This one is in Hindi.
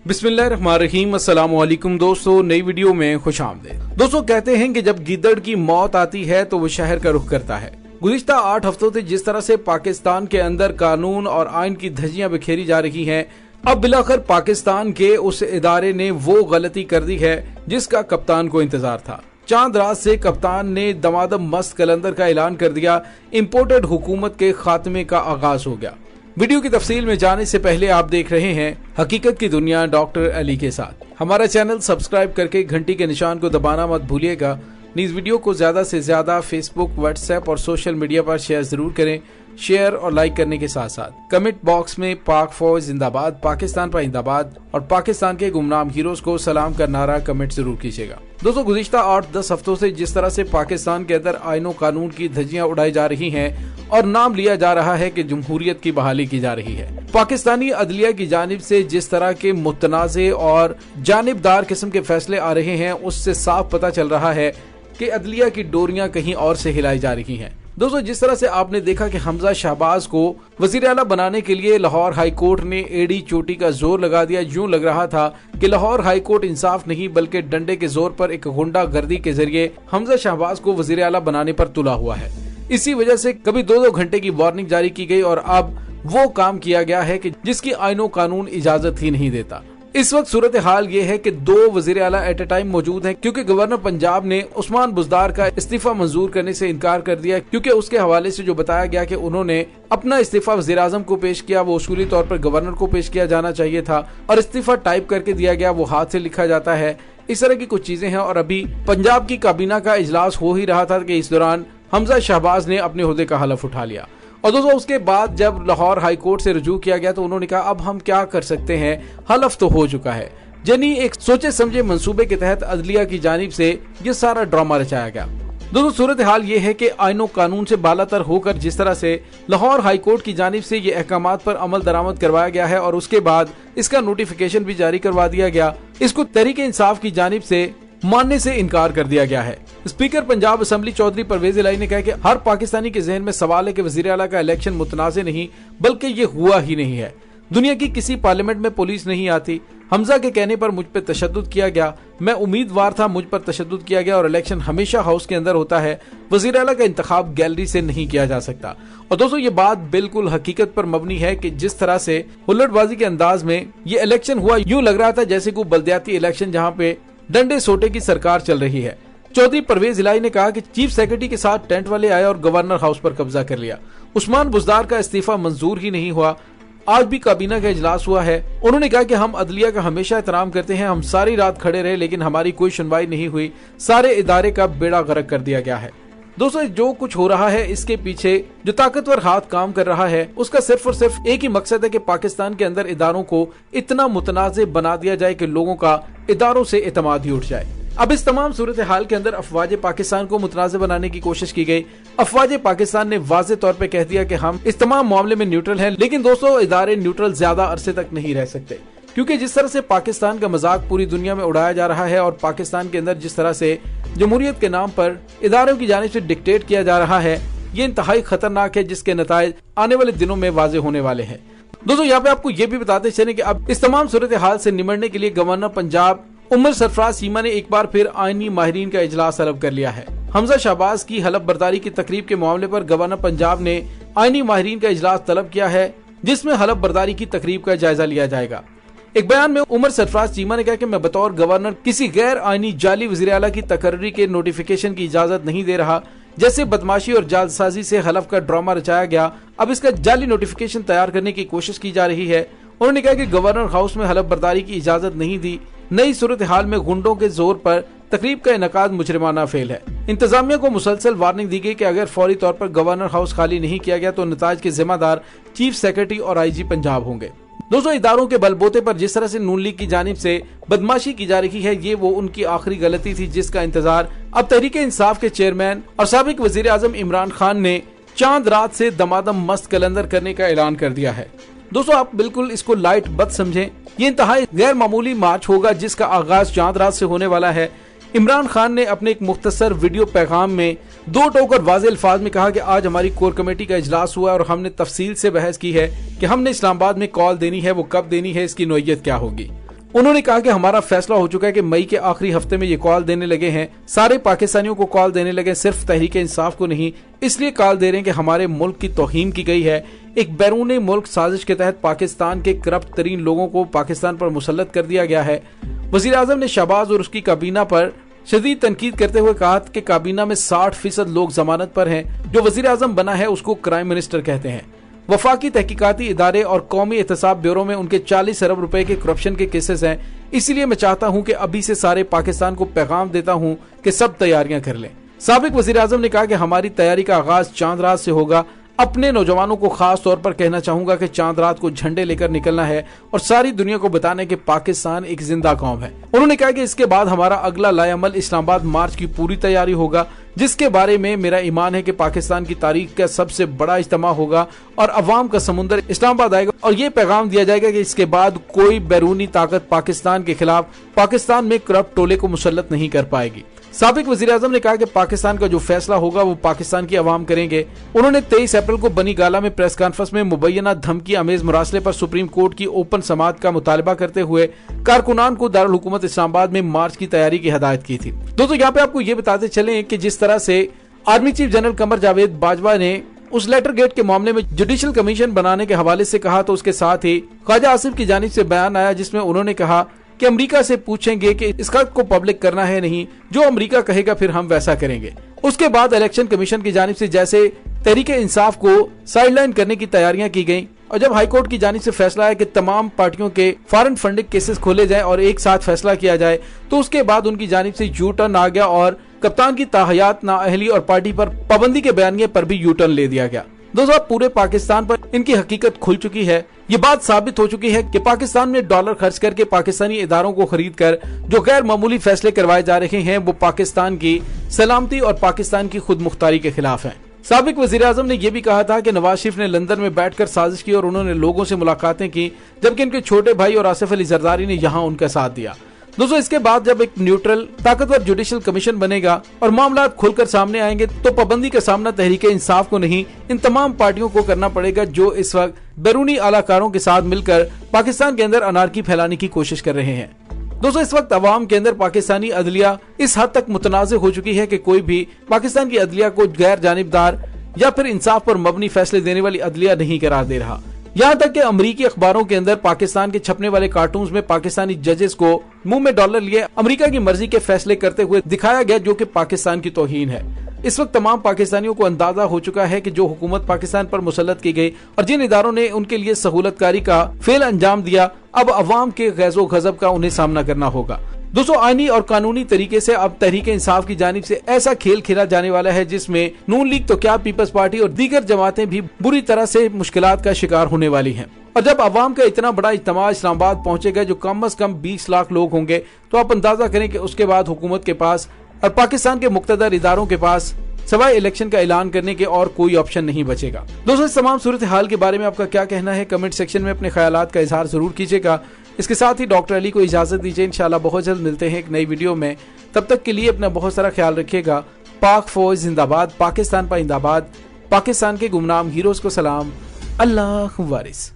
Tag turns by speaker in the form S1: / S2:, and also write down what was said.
S1: बिस्मिल्लाहिर्रहमानिर्रहीम। अस्सलामुअलैकुम दोस्तों, नई वीडियो में खुशामदीद। दोस्तों, कहते हैं कि जब गीदड़ की मौत आती है तो वो शहर का रुख करता है। गुज़िश्ता 8 हफ्तों से जिस तरह से पाकिस्तान के अंदर कानून और आइन की धज्जियां बिखेरी जा रही हैं, अब बिलाखिर पाकिस्तान के उस इदारे ने वो गलती कर दी है जिसका कप्तान को इंतजार था। चांद रात से कप्तान ने दमादम मस्त कलंदर का ऐलान कर दिया। इंपोर्टेड हुकूमत के खात्मे का आगाज हो गया। वीडियो की तफसील में जाने से पहले आप देख रहे हैं हकीकत की दुनिया डॉक्टर अली के साथ। हमारा चैनल सब्सक्राइब करके घंटी के निशान को दबाना मत भूलिएगा। इस वीडियो को ज्यादा से ज्यादा फेसबुक, व्हाट्सएप और सोशल मीडिया पर शेयर जरूर करें। शेयर और लाइक करने के साथ साथ कमेंट बॉक्स में पाक फौज जिंदाबाद, पाकिस्तान पर जिंदाबाद और पाकिस्तान के गुमनाम हीरोज को सलाम का नारा कमेंट जरूर कीजिएगा। दोस्तों, गुज़िश्ता 8-10 हफ्तों से जिस तरह से पाकिस्तान के अंदर आईनो कानून की धज्जियां उड़ाई जा रही हैं और नाम लिया जा रहा है कि जमहूरियत की बहाली की जा रही है, पाकिस्तानी अदलिया की जानिब से जिस तरह के मुतनाज़े और जानिबदार किस्म के फैसले आ रहे हैं, उससे साफ पता चल रहा है कि अदलिया की डोरियां कहीं और से हिलाई जा रही हैं। दोस्तों, जिस तरह से आपने देखा कि हमजा शहबाज को वजीर आला बनाने के लिए लाहौर हाई कोर्ट ने एड़ी चोटी का जोर लगा दिया। यूं लग रहा था कि लाहौर हाई कोर्ट इंसाफ नहीं बल्कि डंडे के जोर पर एक गुंडागर्दी के जरिए हमजा शहबाज को वजीर आला बनाने पर तुला हुआ है। इसी वजह से कभी 2-2 घंटे की वार्निंग जारी की गई और अब वो काम किया गया है कि जिसकी आईनो कानून इजाजत ही नहीं देता। इस वक्त सूरत हाल ये है कि 2 वजीर आला एट ए टाइम मौजूद हैं, क्योंकि गवर्नर पंजाब ने उस्मान बुज़दार का इस्तीफा मंजूर करने से इनकार कर दिया, क्योंकि उसके हवाले से जो बताया गया कि उन्होंने अपना इस्तीफा वज़ीर आज़म को पेश किया, वो उसूली तौर पर गवर्नर को पेश किया जाना चाहिए था और इस्तीफा टाइप करके दिया गया, वो हाथ से लिखा जाता है। इस तरह की कुछ चीजें हैं और अभी पंजाब की काबीना का इजलास हो ही रहा था कि इस दौरान हमजा शहबाज ने अपने ओहदे का हलफ उठा लिया। और दोस्तों, उसके बाद जब लाहौर हाई कोर्ट से रुजू किया गया तो उन्होंने कहा अब हम क्या कर सकते हैं, हलफ तो हो चुका है। यानी एक सोचे समझे मंसूबे के तहत अदलिया की जानिब से ये सारा ड्रामा रचाया गया। दोस्तों, सूरत हाल ये है कि आइनो कानून से बालातर होकर जिस तरह से लाहौर हाई कोर्ट की जानिब से ये अहकामात पर अमल दरामद करवाया गया है और उसके बाद इसका नोटिफिकेशन भी जारी करवा दिया गया, इसको तहरीक इंसाफ की जानिब से मानने से इनकार कर दिया गया है। स्पीकर पंजाब असेंबली चौधरी परवेज इलाही ने कहा कि हर पाकिस्तानी के जहन में सवाल है कि वजीर आला का इलेक्शन मुतनाज़े नहीं बल्कि ये हुआ ही नहीं है। दुनिया की किसी पार्लियामेंट में पुलिस नहीं आती। हमजा के कहने पर मुझ पर तशद्दुद किया गया, मैं उम्मीदवार था, मुझ पर तशद्दुद किया गया और इलेक्शन हमेशा हाउस के अंदर होता है। वजीर आला का इंतखाब गैलरी से नहीं किया जा सकता। और दोस्तों, ये बात बिल्कुल हकीकत पर मबनी है कि जिस तरह से हुल्लड़बाजी के अंदाज में ये इलेक्शन हुआ, यूं लग रहा था जैसे कोई बल्दियाती इलेक्शन जहाँ पे डंडे सोटे की सरकार चल रही है। चौधरी परवेज इलाही ने कहा कि चीफ सेक्रेटरी के साथ टेंट वाले आए और गवर्नर हाउस पर कब्जा कर लिया। उस्मान बुज़दार का इस्तीफा मंजूर ही नहीं हुआ। आज भी काबीना का इजलास हुआ है। उन्होंने कहा कि हम अदलिया का हमेशा एहतराम करते हैं, हम सारी रात खड़े रहे लेकिन हमारी कोई सुनवाई नहीं हुई, सारे इदारे का बेड़ा गर्क कर दिया गया है। दोस्तों, जो कुछ हो रहा है इसके पीछे जो ताकतवर हाथ काम कर रहा है उसका सिर्फ और सिर्फ एक ही मकसद है कि पाकिस्तान के अंदर इदारों को इतना मुतनाज़े बना दिया जाए कि लोगों का इदारों से एतमाद ही उठ जाए। अब इस तमाम सूरत हाल के अंदर अफवाज पाकिस्तान को मुतनाज़े बनाने की कोशिश की गई। अफवाज पाकिस्तान ने वाज़े तौर पे कह दिया कि हम इस तमाम मामले में न्यूट्रल हैं, लेकिन दोस्तों, इदारे न्यूट्रल ज्यादा अरसे तक नहीं रह सकते, क्योंकि जिस तरह से पाकिस्तान का मजाक पूरी दुनिया में उड़ाया जा रहा है और पाकिस्तान के अंदर जिस तरह से जमहूरियत के नाम पर इदारों की जानिब से डिक्टेट किया जा रहा है, ये इंतहाई खतरनाक है, जिसके नताइज आने वाले दिनों में वाजे होने वाले हैं। दोस्तों, यहाँ पे आपको ये भी बताते चले कि अब इस तमाम सूरत हाल से निमटने के लिए गवर्नर पंजाब उमर सरफराज चीमा ने एक बार फिर आईनी माहिरीन का इजलास तलब कर लिया है। हमजा शहबाज की हलफ बर्दारी की तकरीब के मामले पर गवर्नर पंजाब ने आईनी माहिरीन का इजलास तलब किया है, जिसमें हलफ बर्दारी की तकरीब का जायजा लिया जाएगा। एक बयान में उमर सरफराज चीमा ने कहा कि मैं बतौर गवर्नर किसी गैर आईनी जाली वज़ीर आला की तकर्री के नोटिफिकेशन की इजाजत नहीं दे रहा। जैसे बदमाशी और जालसाजी से हलफ का ड्रामा रचाया गया, अब इसका जाली नोटिफिकेशन तैयार करने की कोशिश की जा रही है। उन्होंने कहा कि गवर्नर हाउस में हलफ बर्दारी की इजाजत नहीं दी। नई सूरत हाल में गुंडों के जोर पर तकरीब का इनकाद मुजरिमाना फेल है। इंतजामिया को मुसलसल वार्निंग दी गई कि अगर फौरी तौर पर गवर्नर हाउस खाली नहीं किया गया तो नताज के जिम्मेदार चीफ सेक्रेटरी और IG पंजाब होंगे। दोस्तों, इदारों के बलबोते पर जिस तरह से नून लीग की जानिब से बदमाशी की जा रही है, ये वो उनकी आखिरी गलती थी जिसका इंतजार अब तहरीक इंसाफ के चेयरमैन और साबिक वजीर आजम इमरान खान ने चांद रात से दमादम मस्त कलंदर करने का ऐलान कर दिया है। दोस्तों, आप बिल्कुल इसको लाइट मत समझें। ये इंतहाई गैर मामूली मार्च होगा जिसका आगाज चांद रात से होने वाला है। इमरान खान ने अपने एक मुख्तसर वीडियो पैगाम में दो टोकर वाज़ेह अल्फाज में कहा कि आज हमारी कोर कमेटी का इजलास हुआ और हमने तफसील से बहस की है कि हमने इस्लामाबाद में कॉल देनी है, वो कब देनी है, इसकी नौइयत क्या होगी। उन्होंने कहा कि हमारा फैसला हो चुका है कि मई के आखिरी हफ्ते में ये कॉल देने लगे हैं, सारे पाकिस्तानियों को कॉल देने लगे, सिर्फ तहरीक इंसाफ को नहीं। इसलिए कॉल दे रहे हैं कि हमारे मुल्क की तौहीन की गई है। एक बैरून मुल्क साजिश के तहत पाकिस्तान के करप्ट तरीन लोगों को पाकिस्तान पर मुसल्लत कर दिया गया है। वज़ीर आज़म ने शहबाज और उसकी काबीना पर शदीद तनकीद करते हुए कहा कि काबीना में 60% लोग जमानत पर हैं। जो वज़ीर आज़म बना है उसको क्राइम मिनिस्टर कहते हैं। वफाकी तहकीकाती इदारे और कौमी एहतसाब ब्यूरो में उनके 40 अरब रुपए के करप्शन के केसेस हैं। इसीलिए मैं चाहता हूं कि अभी से सारे पाकिस्तान को पैगाम देता हूं कि सब तैयारियां कर लें। साबिक वज़ीर आज़म ने कहा कि हमारी तैयारी का आगाज चांद रात से होगा। अपने नौजवानों को खास तौर पर कहना चाहूंगा कि चांद रात को झंडे लेकर निकलना है और सारी दुनिया को बताना है कि पाकिस्तान एक जिंदा कौम है। उन्होंने कहा कि इसके बाद हमारा अगला लाएअमल इस्लामाबाद मार्च की पूरी तैयारी होगा, जिसके बारे में मेरा ईमान है कि पाकिस्तान की तारीख का सबसे बड़ा इज्तिमा होगा और अवाम का समुंदर इस्लामाबाद आएगा और ये पैगाम दिया जाएगा कि इसके बाद कोई बैरूनी ताकत पाकिस्तान के खिलाफ पाकिस्तान में करप्ट टोले को मुसल्लत नहीं कर पाएगी। साबिक वज़ीर आज़म ने कहा कि पाकिस्तान का जो फैसला होगा वो पाकिस्तान की अवाम करेंगे। उन्होंने 23 अप्रैल को बनी गाला में प्रेस कॉन्फ्रेंस में मुबैना धमकी अमेज मुरासले पर सुप्रीम कोर्ट की ओपन समाअत का मुतालबा करते हुए कारकुनान को दारुल हुकूमत इस्लामाबाद में मार्च की तैयारी की हिदायत की थी। दोस्तों यहाँ पे आपको ये बताते चले कि जिस तरह से army chief general Qamar Javed Bajwa ने उस लेटर गेट के मामले में जुडिशल कमीशन बनाने के हवाले से कहा, तो उसके साथ ही ख्वाजा आसिफ की जानिब से बयान आया जिसमें उन्होंने कहा कि अमेरिका से पूछेंगे कि इस खत को पब्लिक करना है नहीं, जो अमेरिका कहेगा फिर हम वैसा करेंगे। उसके बाद इलेक्शन कमीशन की जानिब से जैसे तहरीक इंसाफ को साइडलाइन करने की तैयारियां की गई और जब हाईकोर्ट की जानिब से फैसला आया कि तमाम पार्टियों के फॉरेन फंडिंग केसेस खोले जाए और एक साथ फैसला किया जाए, तो उसके बाद उनकी जानिब से यू टर्न आ गया और कप्तान की ताहयात नाअहली और पार्टी पर पाबंदी के बयानिए पर भी यू टर्न ले दिया गया। दोस्तों पूरे पाकिस्तान पर इनकी हकीकत खुल चुकी है। ये बात साबित हो चुकी है कि पाकिस्तान में डॉलर खर्च करके पाकिस्तानी इदारों को खरीद कर जो गैर मामूली फैसले करवाए जा रहे हैं वो पाकिस्तान की सलामती और पाकिस्तान की खुद मुख्तारी के खिलाफ हैं। साबिक वज़ीर आज़म ने यह भी कहा था कि नवाज शरीफ ने लंदन में बैठकर साजिश की और उन्होंने लोगों से मुलाकातें की, जबकि इनके छोटे भाई और आसिफ अली जरदारी ने यहाँ उनका साथ दिया। दोस्तों इसके बाद जब एक न्यूट्रल ताकतवर जुडिशल कमीशन बनेगा और मामला खुलकर सामने आएंगे, तो पाबंदी का सामना तहरीक इंसाफ को नहीं इन तमाम पार्टियों को करना पड़ेगा जो इस वक्त बैरूनी आलाकारों के साथ मिलकर पाकिस्तान के अंदर अनारकी फैलाने की कोशिश कर रहे हैं। दोस्तों इस वक्त अवाम के अंदर पाकिस्तानी अदलिया इस हद तक मुतनाज़ हो चुकी है कि कोई भी पाकिस्तान की अदलिया को गैर जानिबदार या फिर इंसाफ पर मबनी फैसले देने वाली अदलिया नहीं करार दे रहा। यहाँ तक कि अमरीकी अखबारों के अंदर पाकिस्तान के छपने वाले कार्टून्स में पाकिस्तानी जजेस को मुंह में डॉलर लिए अमेरिका की मर्जी के फैसले करते हुए दिखाया गया, जो कि पाकिस्तान की तौहीन है। इस वक्त तमाम पाकिस्तानियों को अंदाजा हो चुका है कि जो हुकूमत पाकिस्तान पर मुसल्लत की गई और जिन इदारों ने उनके लिए सहूलतकारी का फेल अंजाम दिया, अब अवाम के गैज़ो गज़ब का उन्हें सामना करना होगा। दोस्तों आईनी और कानूनी तरीके से अब तहरीक इंसाफ की जानिब से ऐसा खेल खेला जाने वाला है जिसमें नून लीग तो क्या पीपल्स पार्टी और दीगर जमातें भी बुरी तरह से मुश्किलात का शिकार होने वाली हैं। और जब अवाम का इतना बड़ा इज्तिमा इस्लामाबाद पहुंचेगा जो कम से कम 20 लाख लोग होंगे, तो आप अंदाजा करें कि उसके बाद हुकूमत के पास और पाकिस्तान के मुक्तदर इदारों के पास सवाए इलेक्शन का ऐलान करने के और कोई ऑप्शन नहीं बचेगा। दोस्तों इस तमाम सूरत हाल के बारे में आपका क्या कहना है, कमेंट सेक्शन में अपने ख्यालात का इजहार जरूर कीजिएगा। इसके साथ ही डॉक्टर अली को इजाजत दीजिए। इंशाल्लाह बहुत जल्द मिलते हैं एक नई वीडियो में। तब तक के लिए अपना बहुत सारा ख्याल रखिएगा। पाक फौज जिंदाबाद, पाकिस्तान पाइंदाबाद, पाकिस्तान के गुमनाम हीरोज को सलाम। अल्लाह वारिस।